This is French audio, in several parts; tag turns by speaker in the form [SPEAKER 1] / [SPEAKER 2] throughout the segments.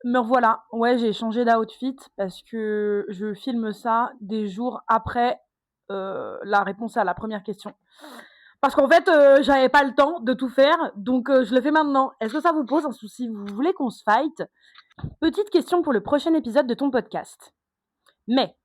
[SPEAKER 1] Me revoilà. Ouais, j'ai changé d'outfit parce que je filme ça des jours après la réponse à la première question. Parce qu'en fait, j'avais pas le temps de tout faire, donc je le fais maintenant. Est-ce que ça vous pose un souci? Vous voulez qu'on se fight? Petite question pour le prochain épisode de ton podcast. Mais,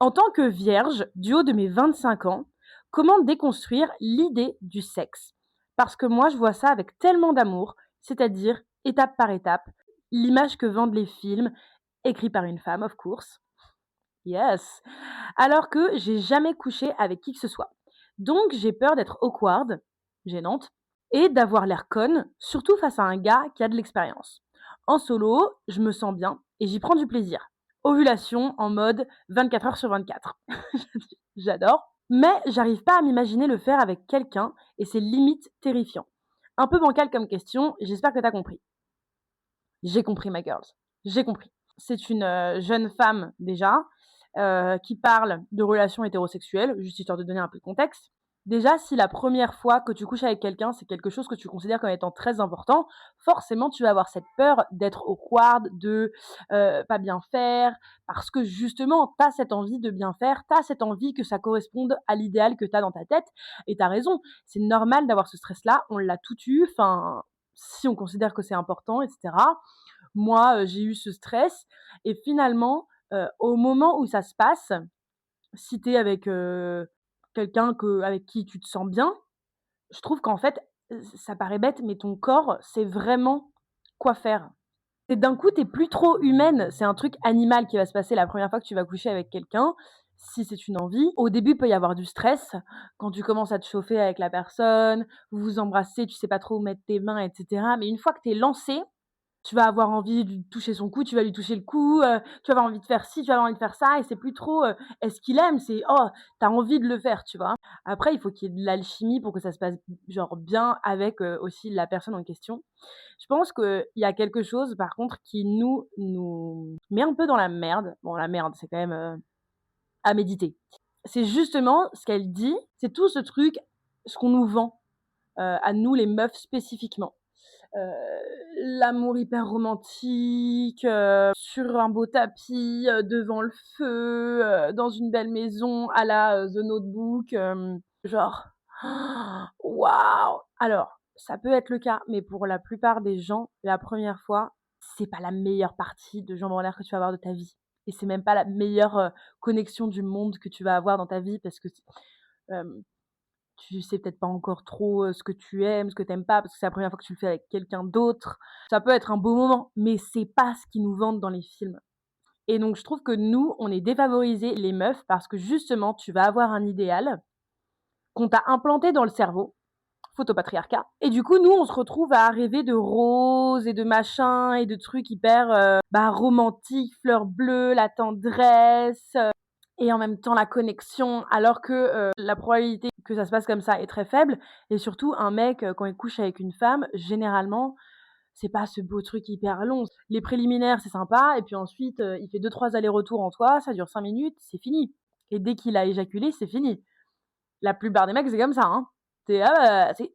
[SPEAKER 1] en tant que vierge, du haut de mes 25 ans, comment déconstruire l'idée du sexe? Parce que moi, je vois ça avec tellement d'amour, c'est-à-dire étape par étape, l'image que vendent les films, écrits par une femme, of course. Yes. Alors que j'ai jamais couché avec qui que ce soit. Donc j'ai peur d'être awkward, gênante, et d'avoir l'air conne, surtout face à un gars qui a de l'expérience. En solo, je me sens bien et j'y prends du plaisir. Ovulation en mode 24 heures sur 24. J'adore. Mais j'arrive pas à m'imaginer le faire avec quelqu'un et c'est limite terrifiant. Un peu bancal comme question, j'espère que t'as compris. J'ai compris, my girls. J'ai compris. C'est une jeune femme déjà qui parle de relations hétérosexuelles, juste histoire de donner un peu de contexte. Déjà, si la première fois que tu couches avec quelqu'un, c'est quelque chose que tu considères comme étant très important, forcément, tu vas avoir cette peur d'être awkward, de pas bien faire, parce que justement, tu as cette envie de bien faire, tu as cette envie que ça corresponde à l'idéal que tu as dans ta tête, et tu as raison, c'est normal d'avoir ce stress-là, on l'a tout eu, enfin, si on considère que c'est important, etc. Moi, j'ai eu ce stress, et finalement, au moment où ça se passe, si tu es avec quelqu'un avec qui tu te sens bien, je trouve qu'en fait, ça paraît bête, mais ton corps sait vraiment quoi faire. Et d'un coup, tu es plus trop humaine. C'est un truc animal qui va se passer la première fois que tu vas coucher avec quelqu'un, si c'est une envie. Au début, il peut y avoir du stress quand tu commences à te chauffer avec la personne, vous vous embrassez, tu sais pas trop où mettre tes mains, et cetera. Mais une fois que tu es lancé, tu vas avoir envie de lui toucher son cou, tu vas lui toucher le cou, tu vas avoir envie de faire ci, tu vas avoir envie de faire ça, et c'est plus trop, est-ce qu'il aime? C'est: «Oh, tu as envie de le faire», tu vois? Après, il faut qu'il y ait de l'alchimie pour que ça se passe genre bien avec, aussi la personne en question. Je pense qu'il y a quelque chose par contre qui nous met un peu dans la merde. Bon, la merde, c'est quand même, à méditer. C'est justement ce qu'elle dit, c'est tout ce truc, ce qu'on nous vend, à nous les meufs spécifiquement. L'amour hyper romantique, sur un beau tapis, devant le feu, dans une belle maison à la, The Notebook, genre waouh! Alors, ça peut être le cas, mais pour la plupart des gens, la première fois, c'est pas la meilleure partie de jambes en l'air que tu vas avoir de ta vie et c'est même pas la meilleure, connexion du monde que tu vas avoir dans ta vie parce que hem tu sais peut-être pas encore trop, ce que tu aimes, ce que tu aimes pas, parce que c'est la première fois que tu le fais avec quelqu'un d'autre. Ça peut être un beau moment, mais c'est pas ce qu'ils nous vendent dans les films et donc je trouve que nous, on est défavorisés les meufs parce que justement, tu vas avoir un idéal qu'on t'a implanté dans le cerveau, photopatriarcat et du coup, nous, on se retrouve à rêver de roses et de machins et de trucs hyper, romantiques, fleurs bleues, la tendresse, et en même temps la connexion, alors que la probabilité que ça se passe comme ça est très faible. Et surtout, un mec, quand il couche avec une femme, généralement, c'est pas ce beau truc hyper long. Les préliminaires, c'est sympa, et puis ensuite, il fait 2-3 allers-retours en toi, ça dure 5 minutes, c'est fini. Et dès qu'il a éjaculé, c'est fini. La plupart des mecs, c'est comme ça, hein. C'est c'est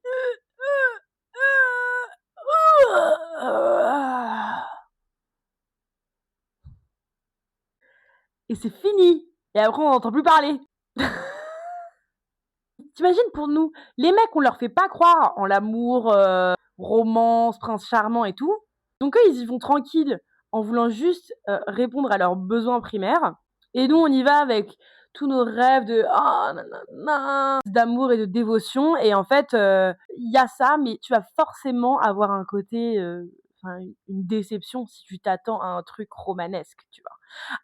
[SPEAKER 1] et c'est fini. Et après, on n'entend plus parler. T'imagines pour nous, les mecs, on leur fait pas croire en l'amour, romance, prince charmant et tout. Donc eux, ils y vont tranquilles en voulant juste répondre à leurs besoins primaires. Et nous, on y va avec tous nos rêves de oh, nanana, d'amour et de dévotion. Et en fait, il y a ça, mais tu vas forcément avoir un côté, une déception si tu t'attends à un truc romanesque, tu vois.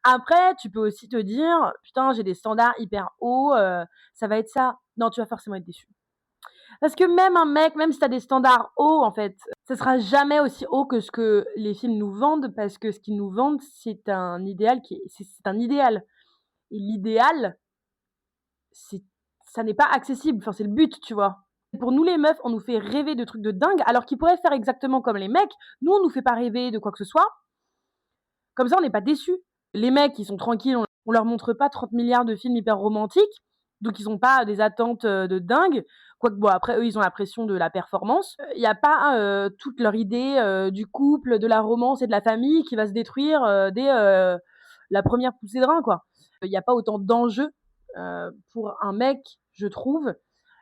[SPEAKER 1] Après, tu peux aussi te dire, putain, j'ai des standards hyper hauts, ça va être ça. Non, tu vas forcément être déçu. Parce que même un mec, même si t'as des standards hauts, en fait, ça sera jamais aussi haut que ce que les films nous vendent, parce que ce qu'ils nous vendent, c'est un idéal c'est un idéal. Et l'idéal, c'est, ça n'est pas accessible. Enfin, c'est le but, tu vois. Pour nous les meufs, on nous fait rêver de trucs de dingue, alors qu'ils pourraient faire exactement comme les mecs. Nous, on nous fait pas rêver de quoi que ce soit. Comme ça, on n'est pas déçus. Les mecs, ils sont tranquilles, on leur montre pas 30 milliards de films hyper romantiques. Donc ils ont pas des attentes, de dingue. Quoique bon après eux, ils ont la pression de la performance. Il y a pas, toute leur idée, du couple, de la romance et de la famille qui va se détruire, dès, la première poussée de rein, quoi. Il y a pas autant d'enjeux, pour un mec, je trouve.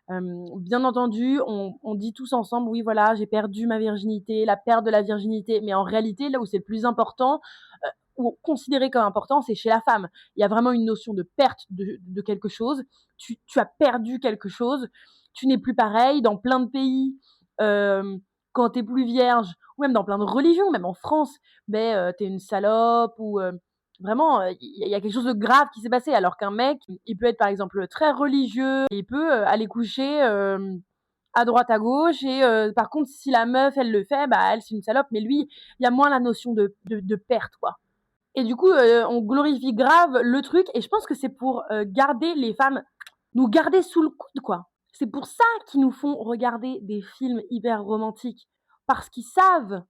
[SPEAKER 1] Bien entendu, on dit tous ensemble: «Oui, voilà, j'ai perdu ma virginité, la perte de la virginité», mais en réalité, là où c'est le plus important, ou considéré comme important, c'est chez la femme. Il y a vraiment une notion de perte de quelque chose. Tu as perdu quelque chose, tu n'es plus pareil. Dans plein de pays, quand tu es plus vierge, ou même dans plein de religions, même en France, mais tu es une salope ou vraiment, il y a quelque chose de grave qui s'est passé. Alors qu'un mec, il peut être par exemple très religieux, il peut aller coucher à droite à gauche et par contre si la meuf elle le fait, bah elle c'est une salope, mais lui il y a moins la notion de perte, quoi. Et du coup, on glorifie grave le truc et je pense que c'est pour garder les femmes, nous garder sous le coude, quoi. C'est pour ça qu'ils nous font regarder des films hyper romantiques. Parce qu'ils savent,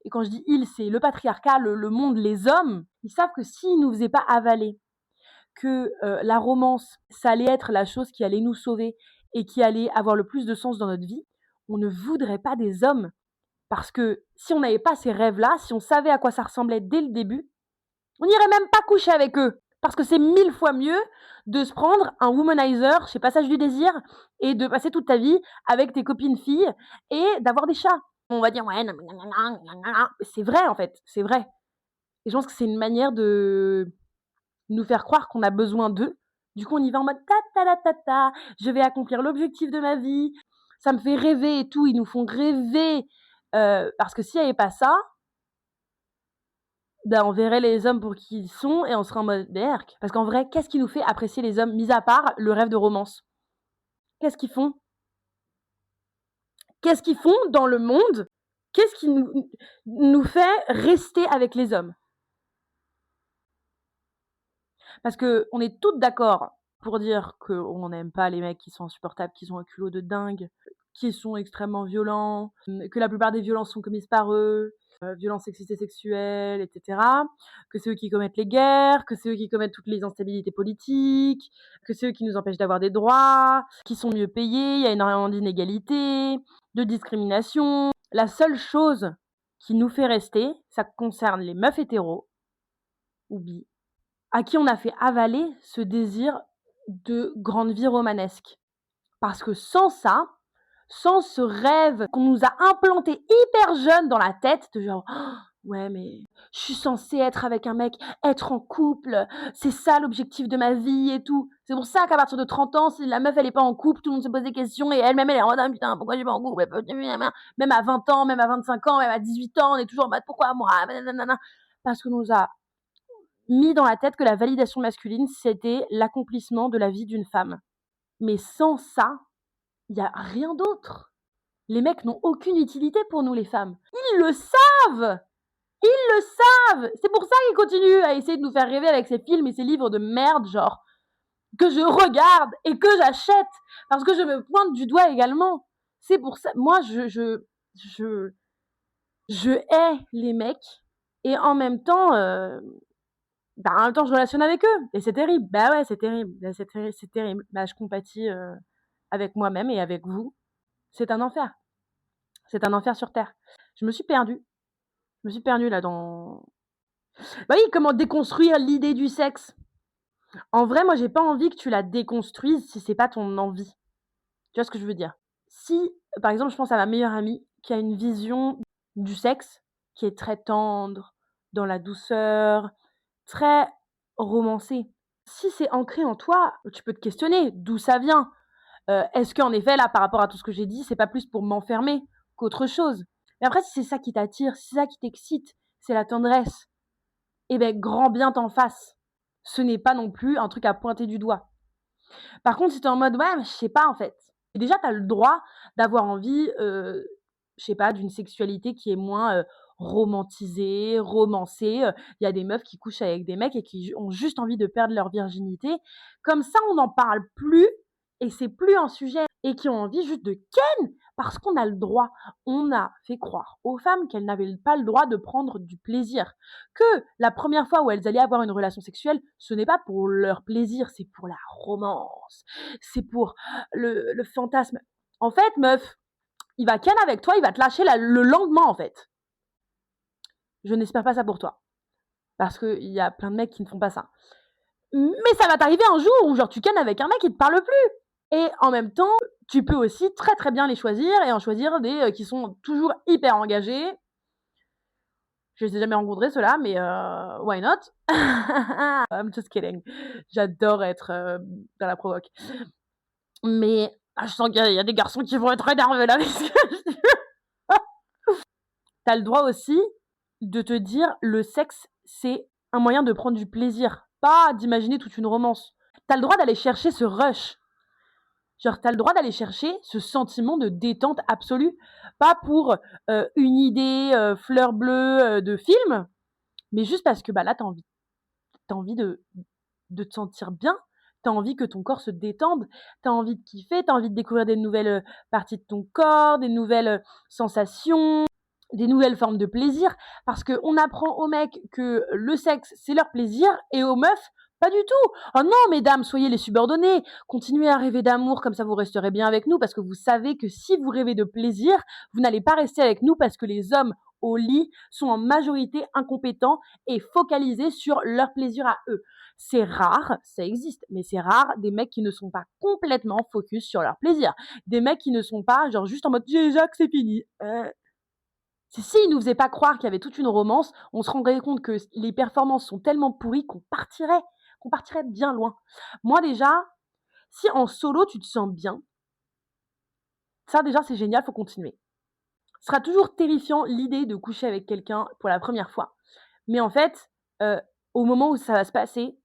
[SPEAKER 1] et quand je dis ils, c'est le patriarcat, le monde, les hommes, ils savent que s'ils nous faisaient pas avaler que la romance, ça allait être la chose qui allait nous sauver et qui allait avoir le plus de sens dans notre vie, on ne voudrait pas des hommes. Parce que si on n'avait pas ces rêves-là, si on savait à quoi ça ressemblait dès le début, on n'irait même pas coucher avec eux. Parce que c'est 1000 fois mieux de se prendre un womanizer chez Passage du Désir et de passer toute ta vie avec tes copines filles et d'avoir des chats. On va dire, ouais, non, c'est vrai en fait, c'est vrai. Et je pense que c'est une manière de nous faire croire qu'on a besoin d'eux. Du coup, on y va en mode ta ta ta ta ta, je vais accomplir l'objectif de ma vie, ça me fait rêver et tout, ils nous font rêver. Parce que s'il n'y avait pas ça, ben, on verrait les hommes pour qui ils sont et on serait en mode berk. Parce qu'en vrai, qu'est-ce qui nous fait apprécier les hommes, mis à part le rêve de romance? Qu'est-ce qu'ils font? Qu'est-ce qu'ils font dans le monde? Qu'est-ce qui nous fait rester avec les hommes? Parce qu'on est toutes d'accord pour dire qu'on n'aime pas les mecs qui sont insupportables, qui ont un culot de dingue, qui sont extrêmement violents, que la plupart des violences sont commises par eux, violences sexistes et sexuelles, etc. Que c'est eux qui commettent les guerres, que c'est eux qui commettent toutes les instabilités politiques, que c'est eux qui nous empêchent d'avoir des droits, qui sont mieux payés, il y a énormément d'inégalités, de discrimination. La seule chose qui nous fait rester, ça concerne les meufs hétéros, ou bi, à qui on a fait avaler ce désir de grande vie romanesque. Parce que sans ça, sans ce rêve qu'on nous a implanté hyper jeune dans la tête, de genre, oh, ouais, mais je suis censée être avec un mec, être en couple, c'est ça l'objectif de ma vie et tout. C'est pour ça qu'à partir de 30 ans, si la meuf elle est pas en couple, tout le monde se pose des questions et elle-même elle est en mode, ah, putain, pourquoi je suis pas en couple? Même à 20 ans, même à 25 ans, même à 18 ans, on est toujours en mode, pourquoi moi? Parce qu'on nous a mis dans la tête que la validation masculine, c'était l'accomplissement de la vie d'une femme. Mais sans ça, il n'y a rien d'autre. Les mecs n'ont aucune utilité pour nous, les femmes. Ils le savent! Ils le savent! C'est pour ça qu'ils continuent à essayer de nous faire rêver avec ces films et ces livres de merde, genre, que je regarde et que j'achète, parce que je me pointe du doigt également. C'est pour ça, moi, je hais les mecs, et en même temps, en même temps, je relationne avec eux et c'est terrible. Bah ouais, c'est terrible. Bah, c'est terrible. Bah, je compatis avec moi-même et avec vous. C'est un enfer. C'est un enfer sur terre. Je me suis perdue. Je me suis perdue là dans. Bah oui, comment déconstruire l'idée du sexe? En vrai, moi, j'ai pas envie que tu la déconstruises si c'est pas ton envie. Tu vois ce que je veux dire? Si, par exemple, je pense à ma meilleure amie qui a une vision du sexe qui est très tendre, dans la douceur, très romancée. Si c'est ancré en toi, tu peux te questionner d'où ça vient. Est-ce qu'en effet, là, par rapport à tout ce que j'ai dit, c'est pas plus pour m'enfermer qu'autre chose? Mais après, si c'est ça qui t'attire, si c'est ça qui t'excite, c'est la tendresse, eh ben, grand bien t'en fasse. Ce n'est pas non plus un truc à pointer du doigt. Par contre, si t'es en mode, ouais, mais je sais pas, en fait. Et déjà, t'as le droit d'avoir envie, je sais pas, d'une sexualité qui est moins romantisée, romancée. Il y a des meufs qui couchent avec des mecs et qui ont juste envie de perdre leur virginité. Comme ça, on n'en parle plus et c'est plus un sujet et qui ont envie juste de ken parce qu'on a le droit. On a fait croire aux femmes qu'elles n'avaient pas le droit de prendre du plaisir. Que la première fois où elles allaient avoir une relation sexuelle, ce n'est pas pour leur plaisir, c'est pour la romance. C'est pour le fantasme. En fait, meuf, il va ken avec toi, il va te lâcher le lendemain, en fait. Je n'espère pas ça pour toi. Parce qu'il y a plein de mecs qui ne font pas ça. Mais ça va t'arriver un jour où genre tu kennes avec un mec qui te parle plus. Et en même temps, tu peux aussi très très bien les choisir et en choisir des qui sont toujours hyper engagés. Je les ai jamais rencontrés ceux-là, mais why not? I'm just kidding. J'adore être dans la provoque. Mais je sens qu'il y a des garçons qui vont être énervés là. T'as le droit aussi de te dire le sexe, c'est un moyen de prendre du plaisir, pas d'imaginer toute une romance. T'as le droit d'aller chercher ce rush. Genre, t'as le droit d'aller chercher ce sentiment de détente absolue, pas pour une idée fleur bleue de film, mais juste parce que bah là, t'as envie de te sentir bien, t'as envie que ton corps se détende, t'as envie de kiffer, t'as envie de découvrir des nouvelles parties de ton corps, des nouvelles sensations, des nouvelles formes de plaisir, parce qu'on apprend aux mecs que le sexe, c'est leur plaisir, et aux meufs, pas du tout. Oh non, mesdames, soyez les subordonnées. Continuez à rêver d'amour, comme ça vous resterez bien avec nous, parce que vous savez que si vous rêvez de plaisir, vous n'allez pas rester avec nous, parce que les hommes au lit sont en majorité incompétents et focalisés sur leur plaisir à eux. C'est rare, ça existe, mais c'est rare des mecs qui ne sont pas complètement focus sur leur plaisir. Des mecs qui ne sont pas genre juste en mode « déjà que c'est fini ». S'ils nous faisaient pas croire qu'il y avait toute une romance, on se rendrait compte que les performances sont tellement pourries qu'on partirait bien loin. Moi déjà, si en solo tu te sens bien, ça déjà c'est génial, faut continuer. Ce sera toujours terrifiant l'idée de coucher avec quelqu'un pour la première fois. Mais en fait, au moment où ça va se passer,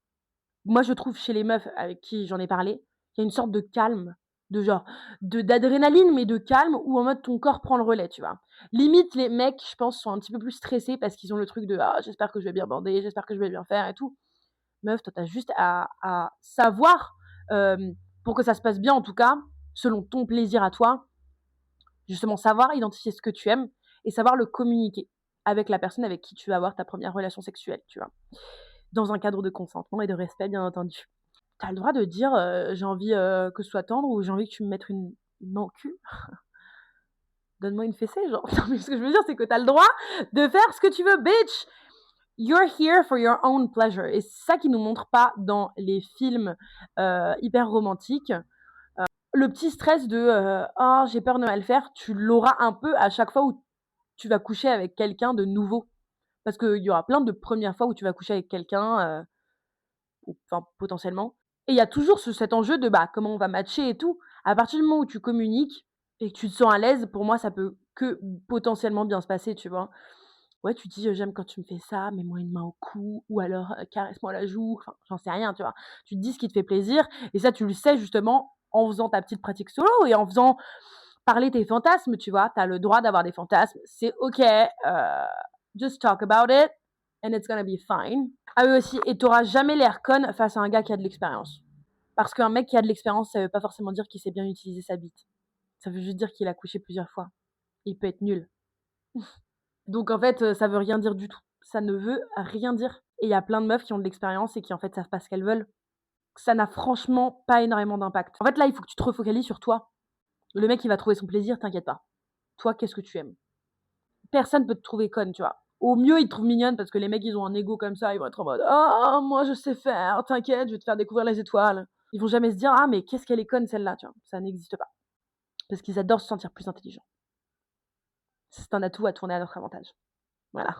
[SPEAKER 1] moi je trouve chez les meufs avec qui j'en ai parlé, il y a une sorte de calme, de genre d'adrénaline, mais de calme où en mode ton corps prend le relais, tu vois. Limite les mecs, je pense, sont un petit peu plus stressés parce qu'ils ont le truc de ah j'espère que je vais bien bander, j'espère que je vais bien faire et tout. Meuf, toi t'as juste à savoir pour que ça se passe bien en tout cas, selon ton plaisir à toi, justement savoir identifier ce que tu aimes et savoir le communiquer avec la personne avec qui tu vas avoir ta première relation sexuelle, tu vois. Dans un cadre de consentement et de respect, bien entendu. T'as le droit de dire j'ai envie que ce soit tendre ou j'ai envie que tu me mettes une main au cul. Donne-moi une fessée, genre. Non, mais ce que je veux dire, c'est que t'as le droit de faire ce que tu veux, bitch. You're here for your own pleasure. Et c'est ça qui nous montre pas dans les films hyper romantiques. Le petit stress de oh, j'ai peur de mal faire, tu l'auras un peu à chaque fois où tu vas coucher avec quelqu'un de nouveau. Parce qu'il y aura plein de premières fois où tu vas coucher avec quelqu'un, enfin potentiellement. Et il y a toujours cet enjeu de bah comment on va matcher et tout. À partir du moment où tu communiques et que tu te sens à l'aise, pour moi ça peut que potentiellement bien se passer, tu vois. Ouais, tu dis j'aime quand tu me fais ça, mets-moi une main au cou, ou alors caresse-moi la joue, enfin j'en sais rien, tu vois. Tu te dis ce qui te fait plaisir, et ça tu le sais justement en faisant ta petite pratique solo et en faisant parler tes fantasmes, tu vois. T'as le droit d'avoir des fantasmes, c'est ok, just talk about it, and it's gonna be fine. Ah oui aussi, et t'auras jamais l'air conne face à un gars qui a de l'expérience. Parce qu'un mec qui a de l'expérience, ça veut pas forcément dire qu'il sait bien utiliser sa bite. Ça veut juste dire qu'il a couché plusieurs fois. Il peut être nul. Donc en fait, ça veut rien dire du tout. Ça ne veut rien dire. Et il y a plein de meufs qui ont de l'expérience et qui en fait savent pas ce qu'elles veulent. Ça n'a franchement pas énormément d'impact. En fait là, il faut que tu te refocalises sur toi. Le mec, il va trouver son plaisir, t'inquiète pas. Toi, qu'est-ce que tu aimes? Personne peut te trouver conne, tu vois. Au mieux, ils te trouvent mignonne parce que les mecs, ils ont un ego comme ça, ils vont être en mode ah, moi je sais faire, t'inquiète, je vais te faire découvrir les étoiles. Ils vont jamais se dire ah, mais qu'est-ce qu'elle est conne celle-là, tu vois. Ça n'existe pas. Parce qu'ils adorent se sentir plus intelligents. C'est un atout à tourner à notre avantage. Voilà.